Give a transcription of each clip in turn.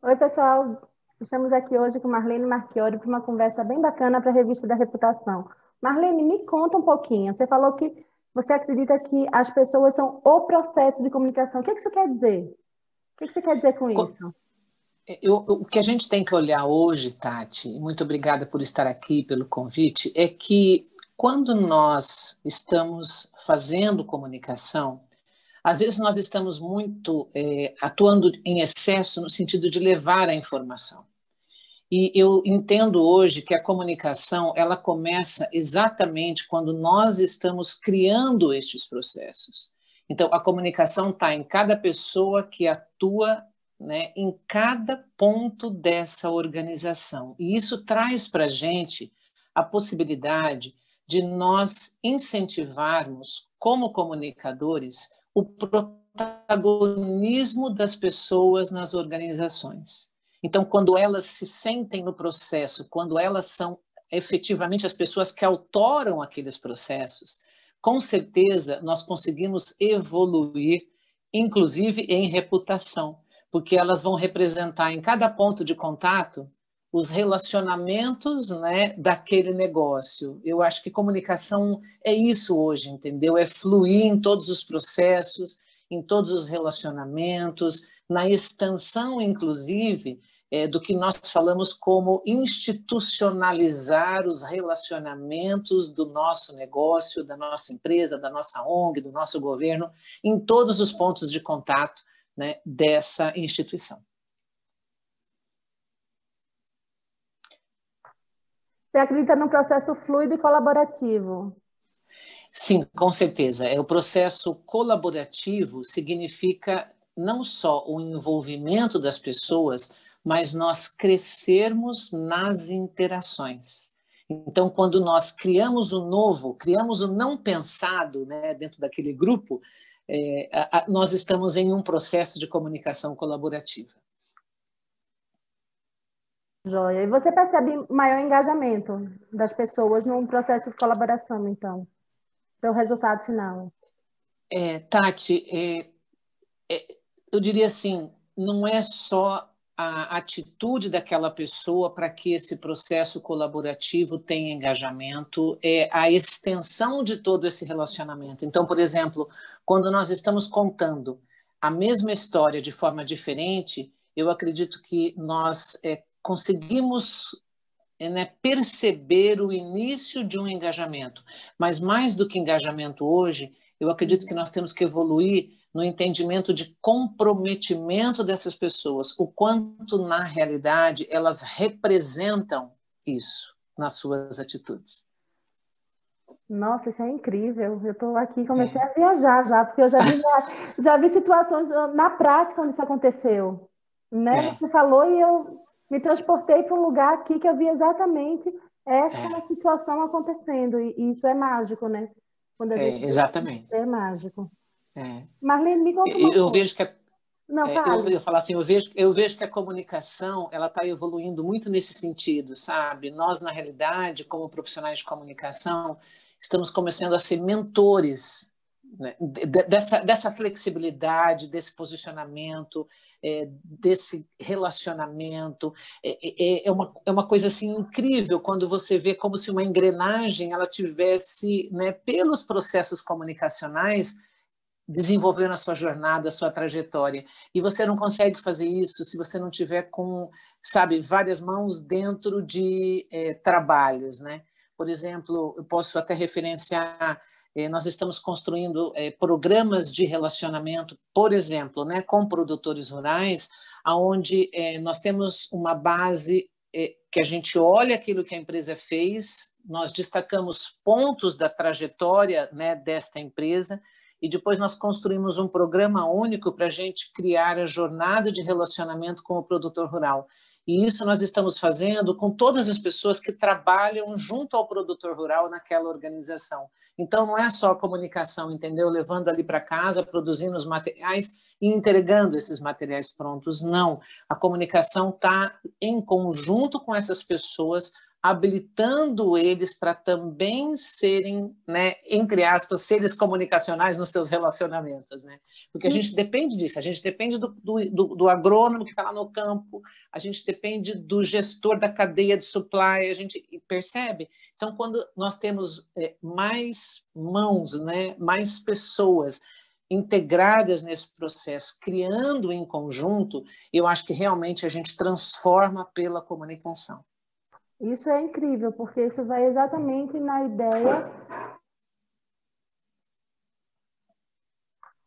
Oi, pessoal. Estamos aqui hoje com Marlene Marchiori para uma conversa bem bacana para a Revista da Reputação. Marlene, me conta um pouquinho. Você falou que você acredita que as pessoas são o processo de comunicação. O que isso quer dizer? O que você quer dizer com Co- isso? o que a gente tem que olhar hoje, Tati, muito obrigada por estar aqui, pelo convite, é que quando nós estamos fazendo comunicação, às vezes nós estamos muito atuando em excesso no sentido de levar a informação. E eu entendo hoje que a comunicação ela começa exatamente quando nós estamos criando estes processos. Então, a comunicação está em cada pessoa que atua, né, em cada ponto dessa organização. E isso traz para a gente a possibilidade de nós incentivarmos, como comunicadores, o protagonismo das pessoas nas organizações. Então, quando elas se sentem no processo, quando elas são efetivamente as pessoas que autoram aqueles processos, com certeza nós conseguimos evoluir, inclusive em reputação, porque elas vão representar em cada ponto de contato os relacionamentos, né, daquele negócio. Eu acho que comunicação é isso hoje, entendeu? É fluir em todos os processos, em todos os relacionamentos, na extensão, inclusive, do que nós falamos como institucionalizar os relacionamentos do nosso negócio, da nossa empresa, da nossa ONG, do nosso governo, em todos os pontos de contato, né, dessa instituição. Você acredita num processo fluido e colaborativo? Sim, com certeza. O processo colaborativo significa não só o envolvimento das pessoas, mas nós crescermos nas interações. Então, quando nós criamos o novo, criamos o não pensado, né, dentro daquele grupo, nós estamos em um processo de comunicação colaborativa. Joia. E você percebe maior engajamento das pessoas num processo de colaboração, então, para o resultado final? Tati, eu diria assim, não é só a atitude daquela pessoa para que esse processo colaborativo tenha engajamento, é a extensão de todo esse relacionamento. Então, por exemplo, quando nós estamos contando a mesma história de forma diferente, eu acredito que nós conseguimos né, perceber o início de um engajamento. Mas mais do que engajamento hoje, eu acredito que nós temos que evoluir no entendimento de comprometimento dessas pessoas, o quanto, na realidade, elas representam isso nas suas atitudes. Nossa, isso é incrível. Eu estou aqui, comecei É. a viajar já, porque eu já vi situações na prática onde isso aconteceu. Né? É, Você falou e eu me transportei para um lugar aqui que eu vi exatamente essa é, situação acontecendo. E isso é mágico, né? Quando a gente vê, exatamente. é mágico. É. Marlene, me conta uma Eu coisa. vejo que Não, fale. eu falo assim, eu vejo que a comunicação ela está evoluindo muito nesse sentido, sabe? Nós, na realidade, como profissionais de comunicação, estamos começando a ser mentores, né, dessa flexibilidade, desse posicionamento, desse relacionamento. É uma coisa assim incrível quando você vê como se uma engrenagem ela tivesse, né, pelos processos comunicacionais desenvolveu na sua jornada, a sua trajetória. E você não consegue fazer isso se você não tiver com, sabe, várias mãos dentro de trabalhos, né? Por exemplo, eu posso até referenciar, nós estamos construindo programas de relacionamento, por exemplo, né, com produtores rurais, onde nós temos uma base que a gente olha aquilo que a empresa fez, nós destacamos pontos da trajetória, né, desta empresa, e depois nós construímos um programa único para a gente criar a jornada de relacionamento com o produtor rural. E isso nós estamos fazendo com todas as pessoas que trabalham junto ao produtor rural naquela organização. Então, não é só a comunicação, entendeu? Levando ali para casa, produzindo os materiais e entregando esses materiais prontos. Não. A comunicação está em conjunto com essas pessoas habilitando eles para também serem, né, entre aspas, seres comunicacionais nos seus relacionamentos, né? Porque a gente depende disso, a gente depende do agrônomo que está lá no campo, a gente depende do gestor da cadeia de supply, a gente percebe? Então, quando nós temos mais mãos, né, mais pessoas integradas nesse processo, criando em conjunto, eu acho que realmente a gente transforma pela comunicação. Isso é incrível, porque isso vai exatamente na ideia.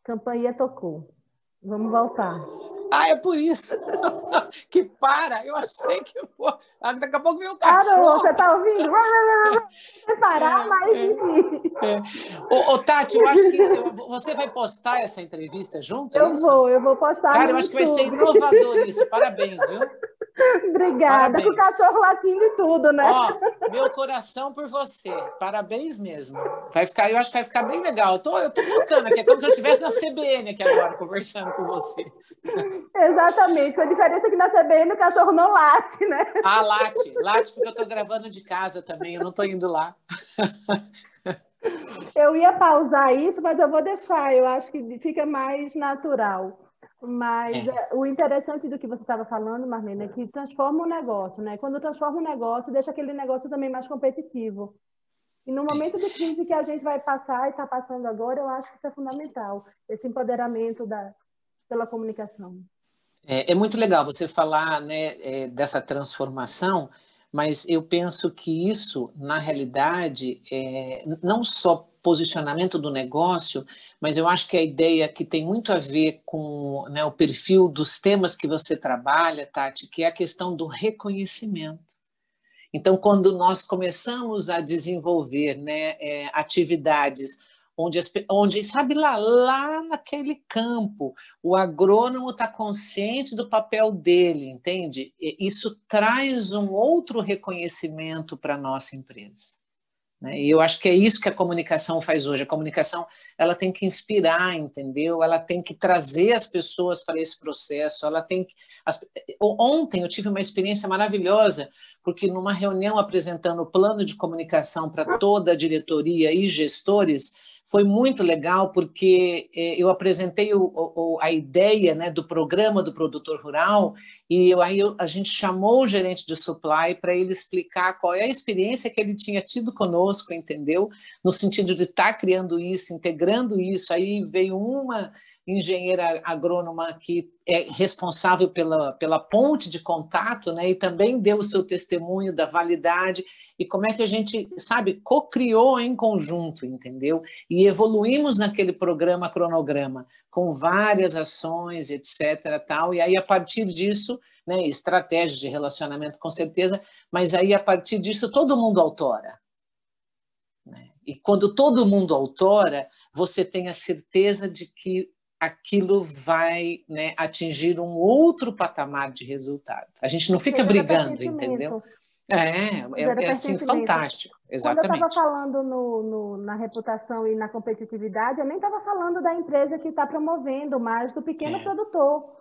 Campainha tocou. Vamos voltar. Ah, é por isso que para. Eu achei que foi. Daqui a pouco vem o Parou, cachorro. você está ouvindo? Vai parar, mas enfim. Ô, Tati, eu acho que você vai postar essa entrevista junto, é isso? Eu vou postar Cara, no eu acho que vai ser YouTube. inovador isso. Parabéns, viu? Obrigada, Parabéns. com o cachorro latindo e tudo, né? Ó, meu coração por você. Parabéns mesmo. Vai ficar, eu acho que vai ficar bem legal. Eu tô tocando aqui, é como se eu estivesse na CBN aqui agora, conversando com você. Exatamente. Com a diferença que na CBN o cachorro não late, né? Ah, late porque eu tô gravando de casa também, eu não tô indo lá. Eu ia pausar isso, mas eu vou deixar. Eu acho que fica mais natural. Mas o interessante do que você estava falando, Marlene, é que transforma o negócio, né? Quando transforma o negócio, deixa aquele negócio também mais competitivo. E no momento de crise que a gente vai passar e está passando agora, eu acho que isso é fundamental, esse empoderamento pela comunicação. É muito legal você falar, né, dessa transformação, mas eu penso que isso, na realidade, não só posicionamento do negócio, mas eu acho que a ideia que tem muito a ver com, né, o perfil dos temas que você trabalha, Tati, que é a questão do reconhecimento. Então, quando nós começamos a desenvolver, né, atividades onde, sabe, lá naquele campo, o agrônomo está consciente do papel dele, entende? Isso traz um outro reconhecimento para a nossa empresa. Né? E eu acho que é isso que a comunicação faz hoje. A comunicação, ela tem que inspirar, entendeu? Ela tem que trazer as pessoas para esse processo. Ela tem que... Ontem eu tive uma experiência maravilhosa, porque numa reunião apresentando o plano de comunicação para toda a diretoria e gestores, foi muito legal, porque eu apresentei a ideia, né, do programa do produtor rural, e a gente chamou o gerente de supply para ele explicar qual é a experiência que ele tinha tido conosco, entendeu? No sentido de estar criando isso, integrando isso. Aí veio uma engenheira agrônoma que é responsável pela ponte de contato, né? E também deu o seu testemunho da validade e como é que a gente, sabe, co-criou em conjunto, entendeu? E evoluímos naquele programa cronograma com várias ações, etc, tal. E aí a partir disso, né, estratégias de relacionamento com certeza, mas aí a partir disso todo mundo autora. Né? E quando todo mundo autora, você tem a certeza de que aquilo vai, né, atingir um outro patamar de resultado. A gente não fica brigando, entendeu? É assim, fantástico, exatamente. Quando eu estava falando na reputação e na competitividade, eu nem estava falando da empresa que está promovendo, mas do pequeno produtor.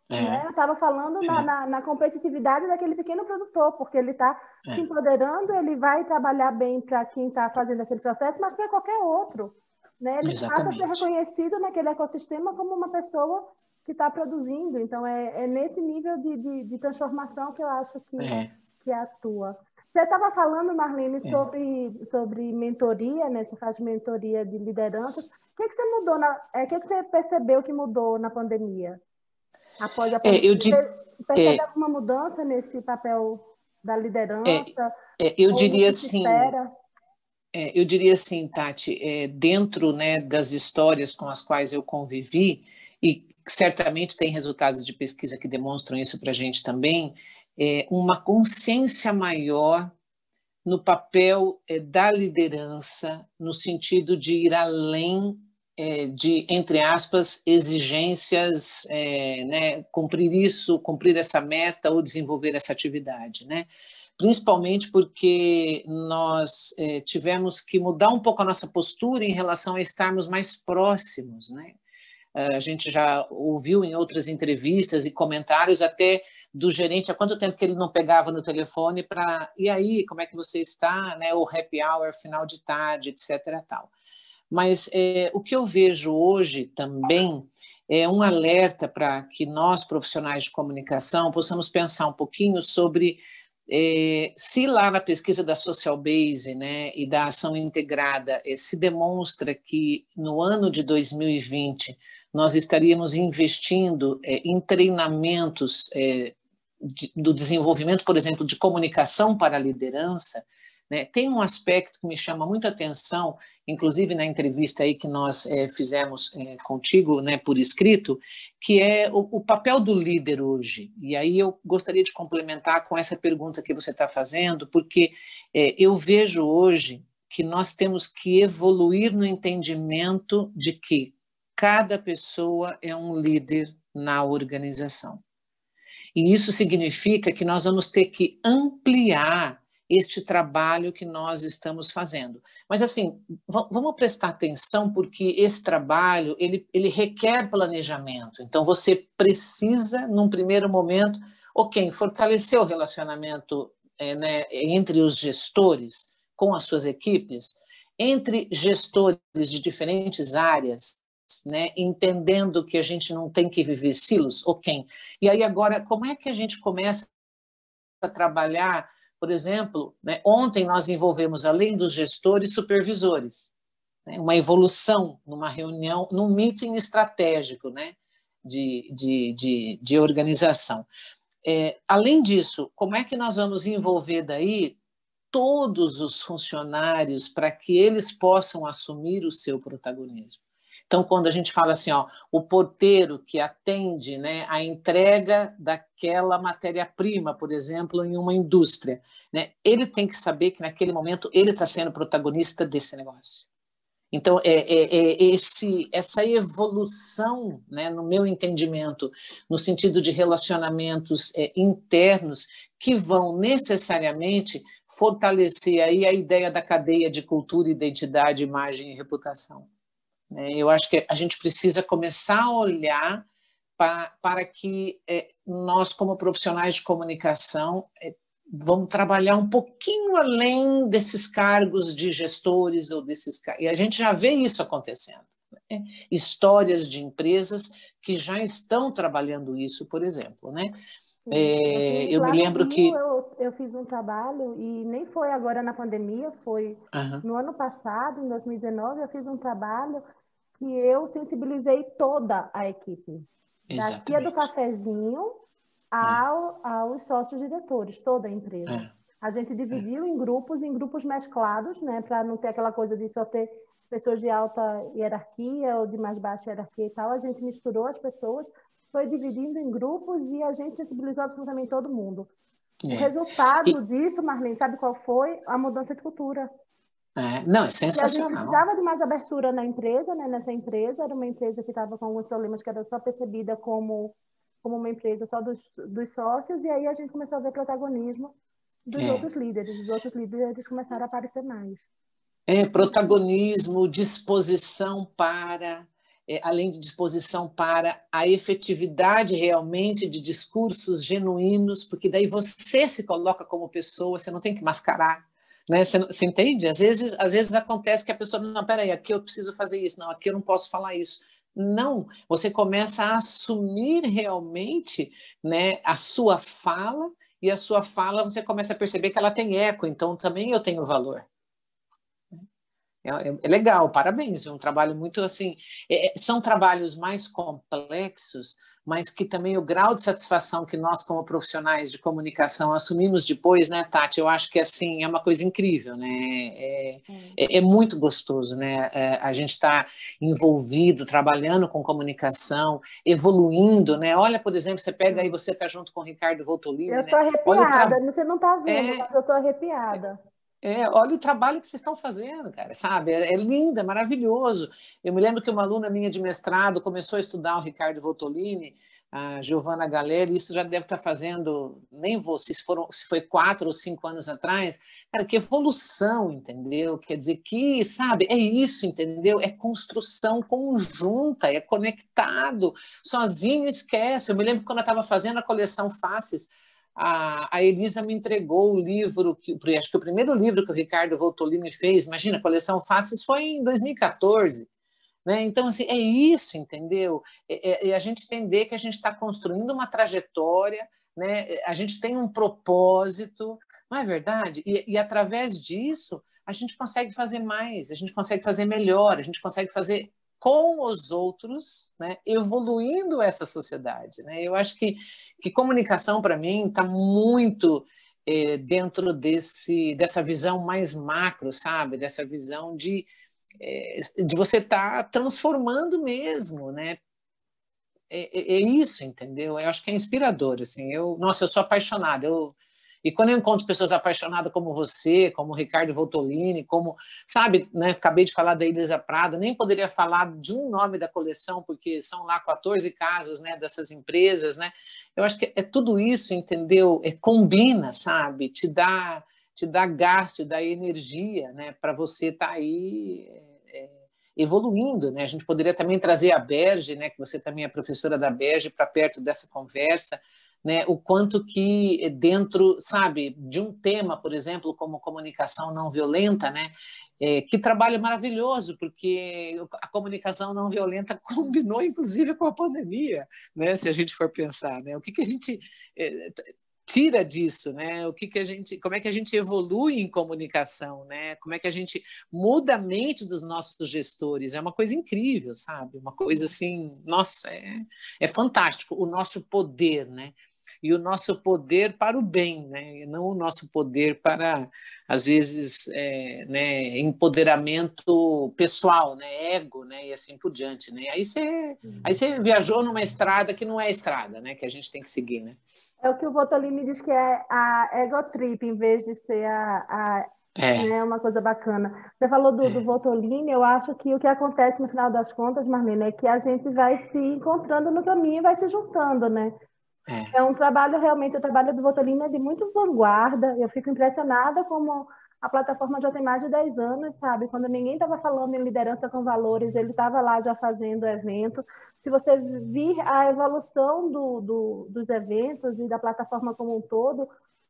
Né? Eu estava falando na competitividade daquele pequeno produtor, porque ele está se empoderando, ele vai trabalhar bem para quem está fazendo aquele processo, mas para qualquer outro. Né? Ele passa a ser reconhecido naquele ecossistema como uma pessoa que está produzindo. Então, é nesse nível de transformação que eu acho que atua. Você estava falando, Marlene, sobre mentoria, né? Você faz mentoria de lideranças. O que você mudou? O que você percebeu que mudou na pandemia? Após a pandemia, você percebe alguma mudança nesse papel da liderança? Eu diria assim. Eu diria assim, Tati, dentro, né, das histórias com as quais eu convivi, e certamente tem resultados de pesquisa que demonstram isso para a gente também, uma consciência maior no papel da liderança, no sentido de ir além de, entre aspas, exigências, né, cumprir essa meta ou desenvolver essa atividade, né? Principalmente porque nós tivemos que mudar um pouco a nossa postura em relação a estarmos mais próximos, né? A gente já ouviu em outras entrevistas e comentários até do gerente, há quanto tempo que ele não pegava no telefone para, e aí, como é que você está, né? O happy hour, final de tarde, etc. Tal. Mas o que eu vejo hoje também é um alerta para que nós, profissionais de comunicação, possamos pensar um pouquinho sobre se lá na pesquisa da Social Base, né, e da ação integrada se demonstra que no ano de 2020 nós estaríamos investindo em treinamentos do desenvolvimento, por exemplo, de comunicação para a liderança, né, tem um aspecto que me chama muita atenção, inclusive na entrevista aí que nós fizemos contigo, né, por escrito, que é o papel do líder hoje. E aí eu gostaria de complementar com essa pergunta que você está fazendo, porque eu vejo hoje que nós temos que evoluir no entendimento de que cada pessoa é um líder na organização. E isso significa que nós vamos ter que ampliar este trabalho que nós estamos fazendo. Mas, assim, vamos prestar atenção, porque esse trabalho, ele requer planejamento. Então, você precisa, num primeiro momento, fortalecer o relacionamento né, entre os gestores com as suas equipes, entre gestores de diferentes áreas, né, entendendo que a gente não tem que viver silos, E aí agora, como é que a gente começa a trabalhar, por exemplo, né, ontem nós envolvemos, além dos gestores, supervisores, né, uma evolução numa reunião, num meeting estratégico, né, de organização. Além disso, como é que nós vamos envolver daí todos os funcionários para que eles possam assumir o seu protagonismo? Então, quando a gente fala assim, o porteiro que atende, né, a entrega daquela matéria-prima, por exemplo, em uma indústria, né, ele tem que saber que naquele momento ele está sendo protagonista desse negócio. Então, essa evolução, né, no meu entendimento, no sentido de relacionamentos internos, que vão necessariamente fortalecer aí a ideia da cadeia de cultura, identidade, imagem e reputação. Eu acho que a gente precisa começar a olhar para que nós, como profissionais de comunicação, vamos trabalhar um pouquinho além desses cargos de gestores ou e a gente já vê isso acontecendo. Né? Histórias de empresas que já estão trabalhando isso, por exemplo, né? Eu me lembro que eu fiz um trabalho, e nem foi agora na pandemia, foi no ano passado, em 2019, eu fiz um trabalho que eu sensibilizei toda a equipe, da tia do cafezinho aos sócios diretores, toda a empresa. A gente dividiu em grupos mesclados, né, para não ter aquela coisa de só ter pessoas de alta hierarquia ou de mais baixa hierarquia e tal. A gente misturou as pessoas, foi dividindo em grupos e a gente sensibilizou absolutamente todo mundo. O resultado disso, Marlene, sabe qual foi? A mudança de cultura. Não, é sensacional. E a gente precisava de mais abertura na empresa, né? Nessa empresa, era uma empresa que estava com alguns problemas, que era só percebida como uma empresa só dos sócios, e aí a gente começou a ver protagonismo dos outros líderes. Os outros líderes começaram a aparecer mais. Protagonismo, disposição para, além de disposição para a efetividade realmente de discursos genuínos, porque daí você se coloca como pessoa, você não tem que mascarar. Né? Você entende? Às vezes acontece que a pessoa, não, peraí, aqui eu preciso fazer isso, não, aqui eu não posso falar isso. Não, você começa a assumir realmente, né, a sua fala, e a sua fala você começa a perceber que ela tem eco, então também eu tenho valor. É legal, parabéns, é um trabalho muito assim, são trabalhos mais complexos, mas que também o grau de satisfação que nós, como profissionais de comunicação, assumimos depois, né, Tati, eu acho que assim, é uma coisa incrível, né, é muito gostoso, né, a gente está envolvido, trabalhando com comunicação, evoluindo, né, olha, por exemplo, você pega aí, você está junto com o Ricardo Voltolini, eu estou arrepiada, você não está vendo, mas eu estou arrepiada. Olha o trabalho que vocês estão fazendo, cara, sabe? É lindo, é maravilhoso. Eu me lembro que uma aluna minha de mestrado começou a estudar o Ricardo Voltolini a Giovanna Galeri, isso já deve estar fazendo, nem vou, se foi 4 ou 5 anos atrás, cara, que evolução, entendeu? Quer dizer que, sabe, é isso, entendeu? É construção conjunta, é conectado, sozinho esquece. Eu me lembro quando eu estava fazendo a coleção Faces, a Elisa me entregou o livro, acho que o primeiro livro que o Ricardo Voltolini fez, imagina, a coleção Faces foi em 2014, né? Então, assim, é isso, entendeu? É a gente entender que a gente está construindo uma trajetória, né? A gente tem um propósito, não é verdade? E através disso, a gente consegue fazer mais, a gente consegue fazer melhor, a gente consegue fazer com os outros, né? Evoluindo essa sociedade, né? Eu acho que comunicação, para mim, está muito dentro dessa visão mais macro, sabe? Dessa visão de você estar transformando mesmo, né? É isso, entendeu? Eu acho que é inspirador, assim. Nossa, eu sou apaixonada. E quando eu encontro pessoas apaixonadas como você, como o Ricardo Voltolini, como, sabe, né, acabei de falar da Elisa Prado, nem poderia falar de um nome da coleção, porque são lá 14 casos, né, dessas empresas, né? Eu acho que é tudo isso, entendeu? Combina, sabe? Te dá gás, te dá energia, né, para você estar aí evoluindo, né? A gente poderia também trazer a Berge, né, que você também é professora da Berge, para perto dessa conversa, né? O quanto que dentro, sabe, de um tema, por exemplo, como comunicação não violenta, né? Que trabalho maravilhoso, porque a comunicação não violenta combinou, inclusive, com a pandemia, né? Se a gente for pensar, né? O que a gente tira disso, né? Como é que a gente evolui em comunicação, né? Como é que a gente muda a mente dos nossos gestores? É uma coisa incrível, sabe? Uma coisa assim, nossa, é fantástico o nosso poder, né? E o nosso poder para o bem, né? E não o nosso poder para, às vezes, né, empoderamento pessoal, né? Ego, né? E assim por diante, né? Aí você viajou numa estrada que não é estrada, né? Que a gente tem que seguir, né? É o que o Voltolini diz que é a ego trip, em vez de ser né, uma coisa bacana. Você falou do Voltolini, eu acho que o que acontece no final das contas, Marlene, é que a gente vai se encontrando no caminho e vai se juntando, né? É um trabalho, realmente, o trabalho do Voltolini é de muito vanguarda. Eu fico impressionada como a plataforma já tem mais de 10 anos, sabe? Quando ninguém estava falando em liderança com valores, ele estava lá já fazendo evento. Se você vir a evolução dos eventos e da plataforma como um todo,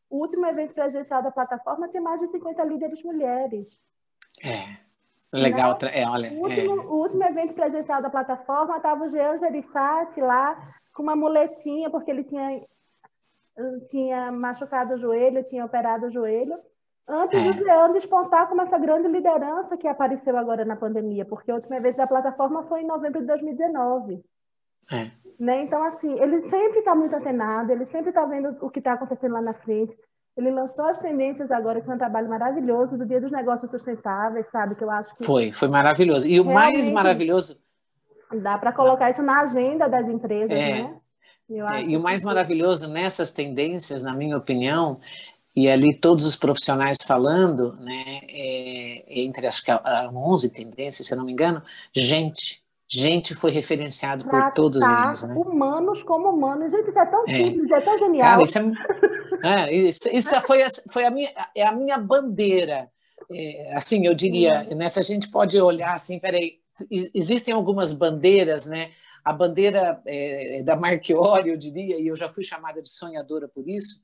o último evento presencial da plataforma tinha mais de 50 líderes mulheres. Legal, Né? olha. O último evento presencial da plataforma estava o Jean Gerissati lá com uma muletinha, porque ele tinha machucado o joelho, tinha operado o joelho, antes do Jean despontar como essa grande liderança que apareceu agora na pandemia, porque o último evento da plataforma foi em novembro de 2019. Né? Então, assim, ele sempre está muito antenado, ele sempre está vendo o que está acontecendo lá na frente. Ele lançou as tendências agora, que foi um trabalho maravilhoso, do Dia dos Negócios Sustentáveis, sabe? Que eu acho que foi maravilhoso. E o mais maravilhoso... Dá para colocar isso na agenda das empresas, né? E o mais maravilhoso nessas tendências, na minha opinião, e ali todos os profissionais falando, né, entre acho que 11 tendências, se eu não me engano, gente foi referenciado por todos eles, né? Humanos como humanos. Gente, isso é tão simples, é tão genial. Cara, isso foi a minha bandeira. Assim, eu diria, nessa a gente pode olhar assim, peraí, existem algumas bandeiras, né? A bandeira da Marchiori, eu diria, e eu já fui chamada de sonhadora por isso,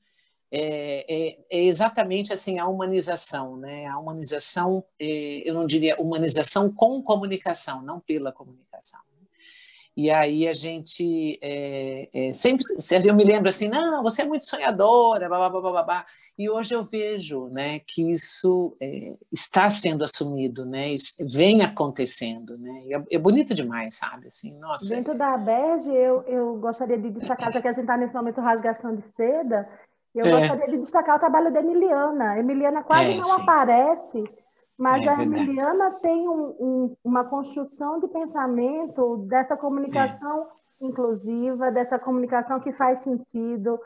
é exatamente assim a humanização, né? A humanização, eu não diria humanização com comunicação, não pela comunicação. E aí a gente sempre, eu me lembro assim, não, você é muito sonhadora, babá. E hoje eu vejo, né, que isso está sendo assumido, né, vem acontecendo, né, é bonito demais, sabe, assim, nossa. Dentro da Berge, eu gostaria de destacar, já que a gente está nesse momento rasgação de seda, eu gostaria de destacar o trabalho da Emiliana. A Emiliana quase não aparece, mas a Emiliana tem uma construção de pensamento dessa comunicação inclusiva, dessa comunicação que faz sentido,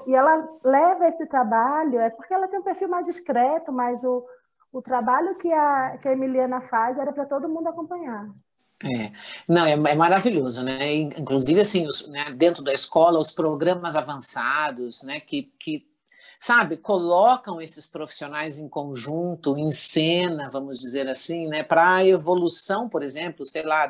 e ela leva esse trabalho, porque ela tem um perfil mais discreto, mas o trabalho que a Emiliana faz era para todo mundo acompanhar. É. Não, é maravilhoso, né? Inclusive, assim, né, dentro da escola, os programas avançados, né, que, sabe, colocam esses profissionais em conjunto, em cena, vamos dizer assim, né, para a evolução, por exemplo, sei lá,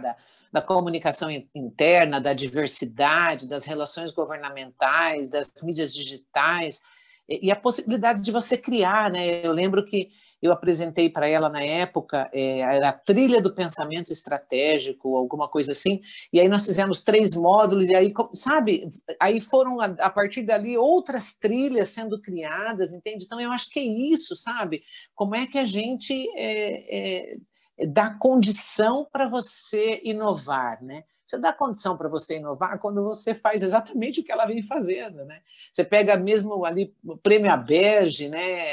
da comunicação interna, da diversidade, das relações governamentais, das mídias digitais, e a possibilidade de você criar, né? Eu lembro que eu apresentei para ela na época, era a trilha do pensamento estratégico, alguma coisa assim, e aí nós fizemos 3 módulos, e aí, sabe, aí foram, a partir dali, outras trilhas sendo criadas, entende? Então, eu acho que é isso, sabe? Como é que a gente dá condição para você inovar, né? Você dá condição para você inovar quando você faz exatamente o que ela vem fazendo, né? Você pega mesmo ali o prêmio Aberge, né?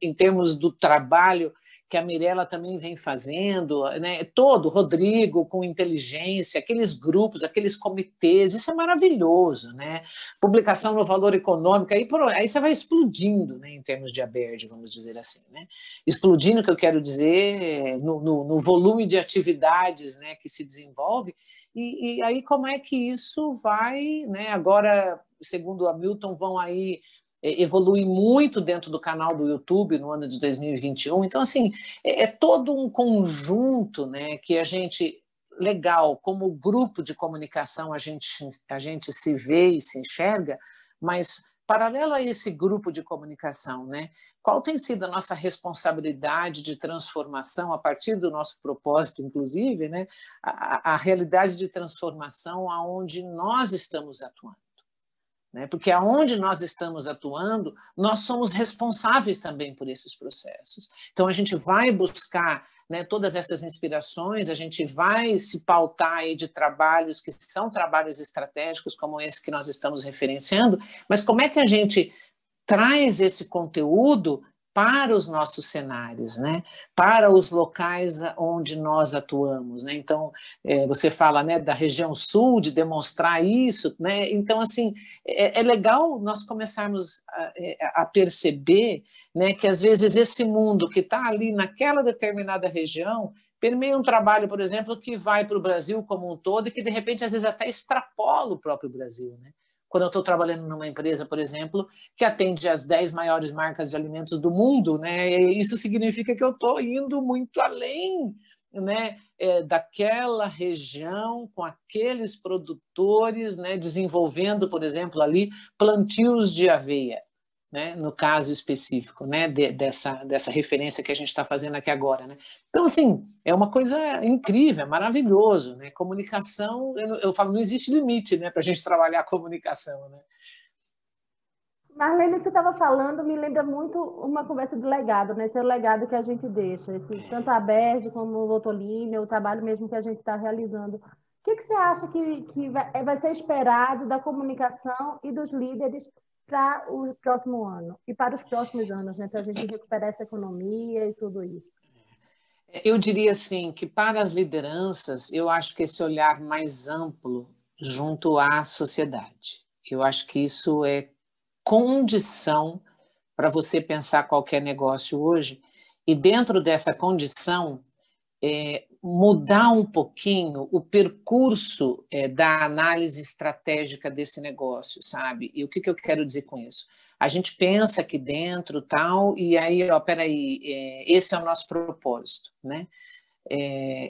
Em termos do trabalho que a Mirella também vem fazendo, né? Todo, Rodrigo com inteligência, aqueles grupos, aqueles comitês, isso é maravilhoso, né? Publicação no Valor Econômico, aí você vai explodindo, né? Em termos de Aberge, vamos dizer assim, né? Explodindo, que eu quero dizer, no volume de atividades, né, que se desenvolve. E aí como é que isso vai, né? Agora, segundo o Hamilton, vão aí evoluir muito dentro do canal do YouTube no ano de 2021. Então, assim, é todo um conjunto, né, que a gente, legal, como grupo de comunicação, a gente se vê e se enxerga, mas paralelo a esse grupo de comunicação, né, qual tem sido a nossa responsabilidade de transformação a partir do nosso propósito, inclusive, né, a realidade de transformação aonde nós estamos atuando? Né? Porque aonde nós estamos atuando, nós somos responsáveis também por esses processos. Então, a gente vai buscar, né, todas essas inspirações, a gente vai se pautar aí de trabalhos que são trabalhos estratégicos, como esse que nós estamos referenciando, mas como é que a gente traz esse conteúdo para os nossos cenários, né? Para os locais onde nós atuamos, né? Então, você fala, né, da região sul, de demonstrar isso, né? Então, assim, é legal nós começarmos a perceber, né, que às vezes esse mundo que está ali naquela determinada região permeia um trabalho, por exemplo, que vai para o Brasil como um todo e que, de repente, às vezes até extrapola o próprio Brasil, né? Quando eu estou trabalhando numa empresa, por exemplo, que atende as 10 maiores marcas de alimentos do mundo, né? Isso significa que eu estou indo muito além, né, daquela região, com aqueles produtores, né, desenvolvendo, por exemplo, ali plantios de aveia, né, no caso específico, né, dessa referência que a gente está fazendo aqui agora, né? Então, assim, é uma coisa incrível, é maravilhoso, né? Comunicação, eu falo, não existe limite, né, para a gente trabalhar a comunicação, né? Marlene, o que você estava falando me lembra muito uma conversa do legado, né? Esse é o legado que a gente deixa, tanto a Berge como o Lotolínio, o trabalho mesmo que a gente está realizando. O que você acha que vai ser esperado da comunicação e dos líderes para o próximo ano e para os próximos anos, né? Para a gente recuperar essa economia e tudo isso? Eu diria assim que para as lideranças, eu acho que esse olhar mais amplo junto à sociedade. Eu acho que isso é condição para você pensar qualquer negócio hoje, e dentro dessa condição, mudar um pouquinho o percurso da análise estratégica desse negócio, sabe? E o que eu quero dizer com isso? A gente pensa aqui dentro, tal, e aí, ó, peraí, esse é o nosso propósito, né?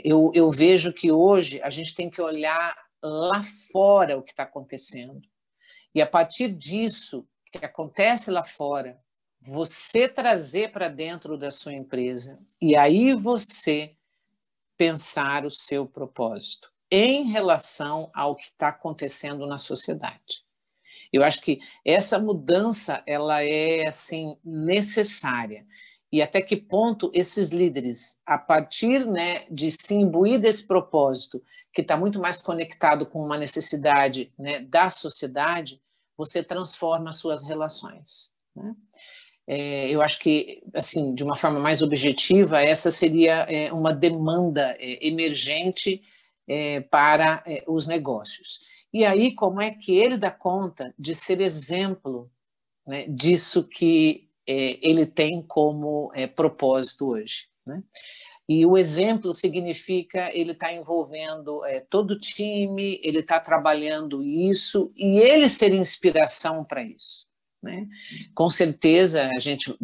Eu vejo que hoje a gente tem que olhar lá fora o que está acontecendo, e a partir disso, que acontece lá fora, você trazer para dentro da sua empresa, e aí você pensar o seu propósito em relação ao que está acontecendo na sociedade. Eu acho que essa mudança ela é assim necessária. E até que ponto esses líderes, a partir, né, de se imbuir desse propósito, que está muito mais conectado com uma necessidade, né, da sociedade, você transforma as suas relações, né? Eu acho que, assim, de uma forma mais objetiva, essa seria uma demanda emergente para os negócios. E aí, como é que ele dá conta de ser exemplo, né, disso que ele tem como propósito hoje, né? E o exemplo significa ele está envolvendo todo o time, ele está trabalhando isso e ele ser inspiração para isso. Né? Com certeza,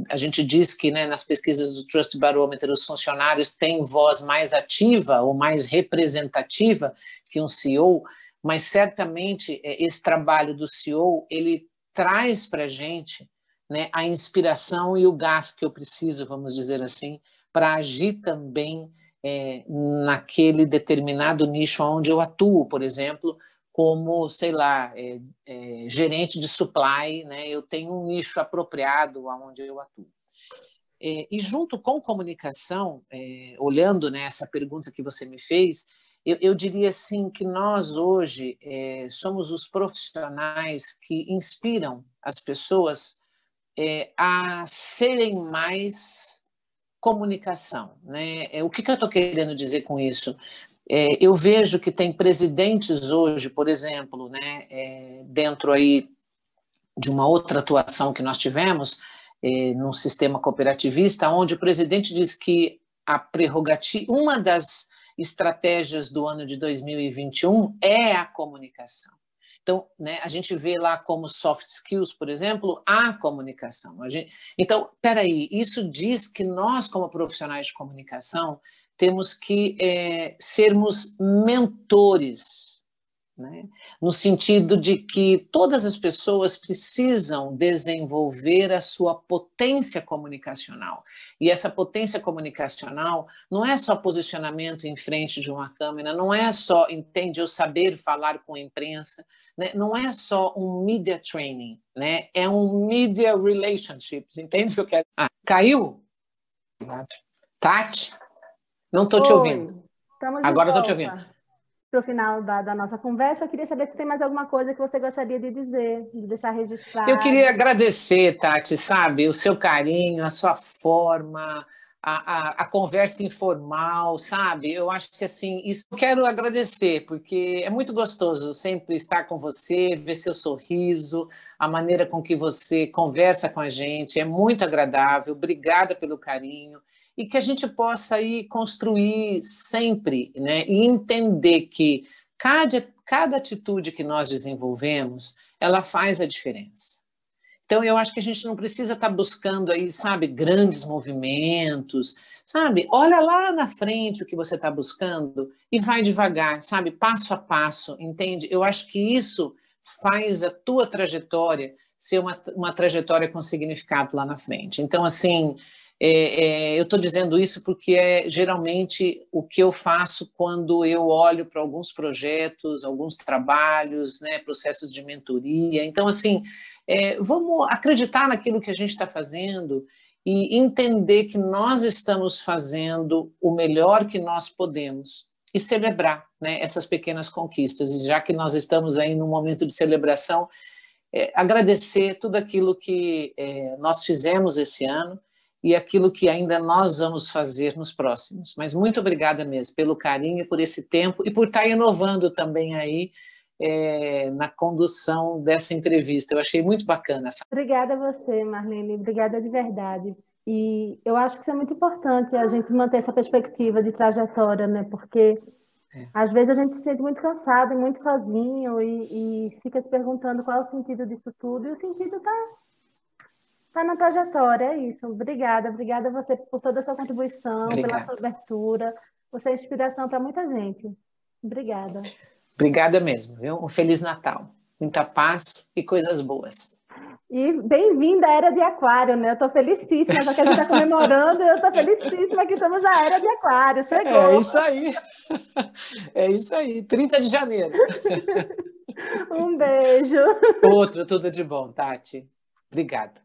a gente diz que, né, nas pesquisas do Trust Barometer os funcionários têm voz mais ativa ou mais representativa que um CEO, mas certamente esse trabalho do CEO ele traz para a gente, né, a inspiração e o gás que eu preciso, vamos dizer assim, para agir também naquele determinado nicho onde eu atuo, por exemplo, como, sei lá, gerente de supply, né? Eu tenho um nicho apropriado aonde eu atuo. E junto com comunicação, olhando, né, essa pergunta que você me fez, eu diria assim que nós hoje somos os profissionais que inspiram as pessoas a serem mais comunicação, né? O que eu estou querendo dizer com isso? Eu vejo que tem presidentes hoje, por exemplo, né, dentro aí de uma outra atuação que nós tivemos, num sistema cooperativista, onde o presidente diz que a prerrogativa, uma das estratégias do ano de 2021 é a comunicação. Então, né, a gente vê lá como soft skills, por exemplo, a comunicação. Então, peraí, isso diz que nós, como profissionais de comunicação, temos que sermos mentores, né? No sentido de que todas as pessoas precisam desenvolver a sua potência comunicacional. E essa potência comunicacional não é só posicionamento em frente de uma câmera, não é só, entende, eu saber falar com a imprensa, né? Não é só um media training, né? É um media relationships, entende o que eu quero? Caiu? Tati? Não estou te ouvindo. Agora estou te ouvindo. Para o final da nossa conversa, eu queria saber se tem mais alguma coisa que você gostaria de dizer, de deixar registrado. Eu queria agradecer, Tati, sabe, o seu carinho, a sua forma, a conversa informal, sabe? Eu acho que, assim, isso eu quero agradecer, porque é muito gostoso sempre estar com você, ver seu sorriso, a maneira com que você conversa com a gente, é muito agradável. Obrigada pelo carinho. E que a gente possa aí construir sempre, né? E entender que cada atitude que nós desenvolvemos, ela faz a diferença. Então, eu acho que a gente não precisa estar buscando aí, sabe, grandes movimentos, sabe? Olha lá na frente o que você está buscando e vai devagar, sabe? Passo a passo, entende? Eu acho que isso faz a tua trajetória ser uma trajetória com significado lá na frente. Então, assim, eu estou dizendo isso porque é geralmente o que eu faço quando eu olho para alguns projetos, alguns trabalhos, né, processos de mentoria. Então, assim, vamos acreditar naquilo que a gente está fazendo e entender que nós estamos fazendo o melhor que nós podemos e celebrar, né, essas pequenas conquistas. E já que nós estamos aí num momento de celebração, agradecer tudo aquilo que nós fizemos esse ano e aquilo que ainda nós vamos fazer nos próximos. Mas muito obrigada mesmo pelo carinho, por esse tempo e por estar inovando também aí na condução dessa entrevista. Eu achei muito bacana. Obrigada a você, Marlene. Obrigada de verdade. E eu acho que isso é muito importante, a gente manter essa perspectiva de trajetória, né? Porque às vezes a gente se sente muito cansado e muito sozinho e fica se perguntando qual é o sentido disso tudo. E o sentido está na trajetória, é isso. Obrigada a você por toda a sua contribuição, pela sua abertura. Você é inspiração para muita gente. Obrigada. Obrigada mesmo, viu? Um Feliz Natal. Muita paz e coisas boas. E bem-vinda à Era de Aquário, né? Eu estou felicíssima, já que a gente está comemorando, eu estou felicíssima que estamos na Era de Aquário. Chegou! É isso aí. É isso aí. 30 de janeiro. Um beijo. Outro, tudo de bom, Tati. Obrigada.